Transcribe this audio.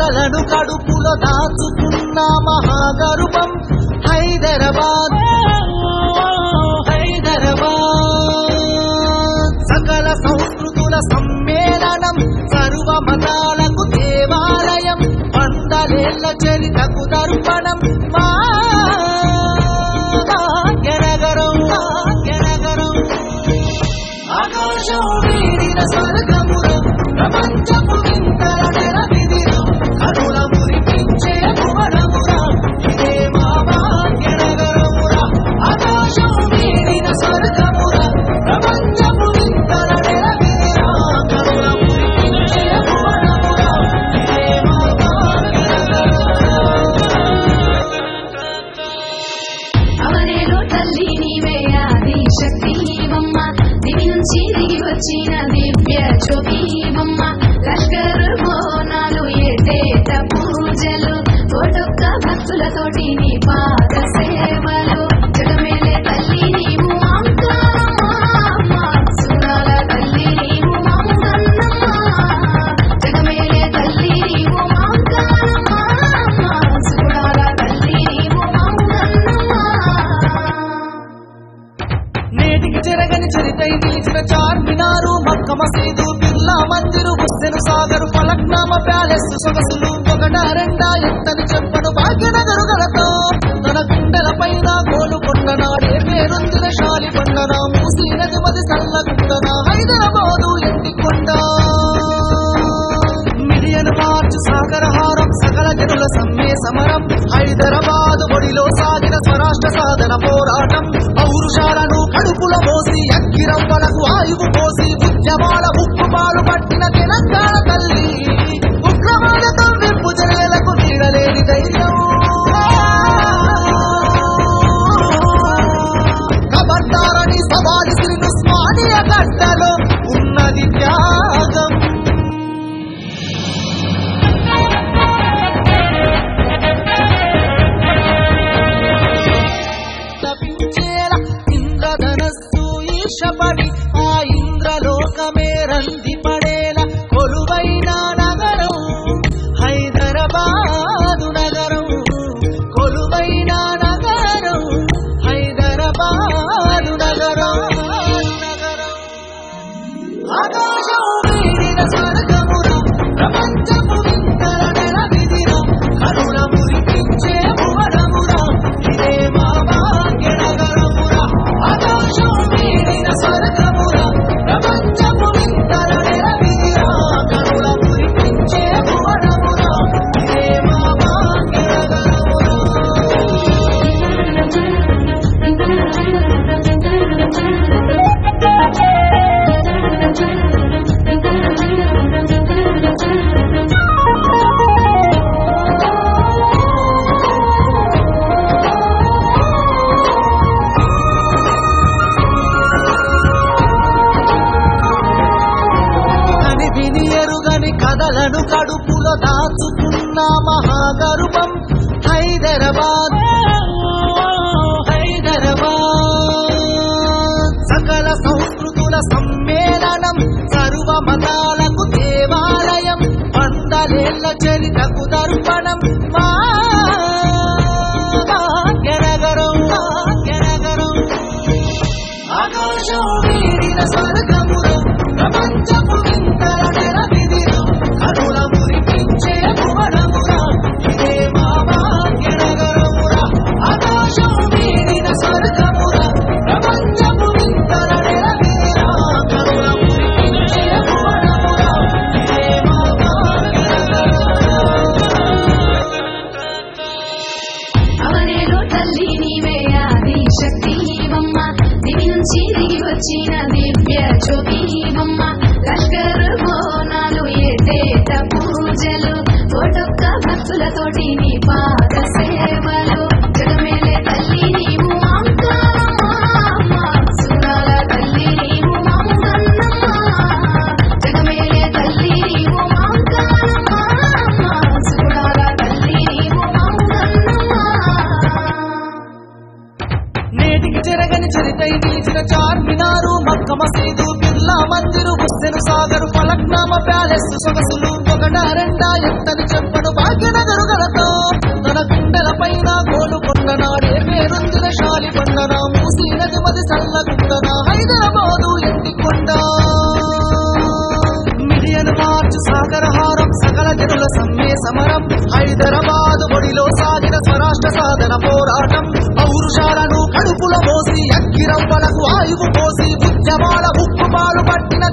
కథలను కడుపులో దాచుకున్న మహాగర్భం హైదరాబాద్ సకల సంస్కృతుల సమ్మేళనం సర్వ మతాలకు దేవాలయం వందలేళ్ల చరితకు దర్పణం భాగ్యనగరం ఆకాశం వీడిన స్వర్గమురం ప్రపంచపు వింతల నెరవిదిరం కనుల మురిపించే భువనమురా ఇదే మా భాగ్యనగరమురా ఆకాశం వీడిన స్వర్గమురం ప్రపంచపు వింతల నెరవిదిరం కనుల మురిపించే భువనమురా ఇదే మా భాగ్యనగరమురా అవనేలో తల్లి నీవే ఆది శక్తి బొమ్మ దివి నుంచి దిగి వచ్చిన దివ్య జ్యోతి బొమ్మ లష్కర్ బోనాలు ఏటేట పూజలు కోటొక్క భక్తులతోటి నీ పాద సేవలు జగమేలే తల్లి నీవు మాంకారమ్మ సురాల తల్లి నీవు మాంగన్నమ్మ జగమేలే తల్లి నీవు మాంకారమ్మ సురాల తల్లి నీవు మాంగన్నమ్మ నేటికి చెరగని చరితై నిలిచిన చార్మినారు మక్క మసీదు బిర్లా మందిరు హుస్సేన్ సాగర్ ఫలక్నామ ప్యాలెస్ సొగసులు ఒకట రెండా ఎంతని చెప్పను భాగ్యనగరు గలతో తన గుండెల పైన గోలుకొండ నాడే పేరొందిన శాలి పండన మూసీ నది మది సల్లగుండన హైదరాబాదు ఎండికొండ మిలియన్ మార్చ్ సాగరహారం సకల జనుల సమ్మె సమరం హైదరాబాదు ఒడిలో సాగిన స్వరాష్ట్ర సాధన పోరాటం పౌరుషాలను కడుపులో మోసి అక్కిరవ్వలకు ఆయువు పోసి ఉద్యమాల ఉక్కుపాలు పట్టిన తెలంగాణ తల్లి ఉగ్రవాదతో వెంపు జనేలకు వీడలేని ధైర్యం ఖబర్దారని సవాలు శ్రీను స్మానియ గడ్డలో ఉన్నది త్యాగం తపించేలా ఇంద్రధనస్సు ఈశపడి ఆ ఇంద్రలోకమే రంది పడేలా కొలువైన నగరం హైదరాబాదు నగరం కొలువైన నగరం హైదరాబాదు నగరం ఆకాశం వీడిన స్వర్గమురా ప్రపంచపు వింతల నెరవిదిరా కనుల మురిపించే భువనమురా ఇదే మా భాగ్యనగరమురా ఆకాశం వీడిన స్వర్గమురా ప్రపంచపు వింతల నెరవిదిరా కనుల మురిపించే భువనమురా ఇదే మా భాగ్యనగరమురా అని విని ఎరుగని కథలను కడుపులో దాచుకున్న మహాగర్భం హైదరాబాద్ సకల సంస్కృతుల సమ్మేళనం సర్వ మతాలకు దేవాలయం వందలేళ్ల చరితకు దర్పణం భాగ్యనగరం ఆకాశం వీడిన స్వర్గమురం ప్రపంచపు వింతల నెరవిదిరం కనుల మురిపించే భువనమురా ఇదే మా భాగ్యనగరమురా ఆకాశం వీడిన స్వర్గమురా ప్రపంచపు వింతల నెరవిదిరా కనుల మురిపించే భువనమురా ఇదే మా భాగ్యనగరమురా అవనేలో తల్లి నీవే ఆది శక్తి బొమ్మ దివి నుంచి దిగి వచ్చిన దివ్య జ్యోతి బొమ్మ లష్కర్ బోనాలు ఏటేట పూజలు కోటొక్క భక్తులతోటి నీ పాద సేవలు జగమేలే తల్లి నీవు మాంకారమ్మ సురాల తల్లి నీవు మాంగన్నమ్మ జగమేలే తల్లి నీవు మాంకారమ్మ సురాల తల్లి నీవు మాంగన్నమ్మ నేటికి చెరగని చరితై నిలిచిన చార్మినారు మక్క మసీదు బిర్లా మందిరు హుస్సేన్ సాగర్ ఫలక్నామ ప్యాలెస్ సొగసులు ఒకట రెండా ఎంతని చెప్పను హైదరాబాదు ఎండికొండ మిలియన్ మార్చ్ సాగరహారం సకల జనుల సమ్మె సమరం హైదరాబాదు ఒడిలో సాగిన స్వరాష్ట్ర సాధన పోరాటం పౌరుషాలను కడుపులో మోసి అగ్గిరవ్వలకు ఆయువు పోసి ఉద్యమాల ఉప్పుపాలు పట్టిన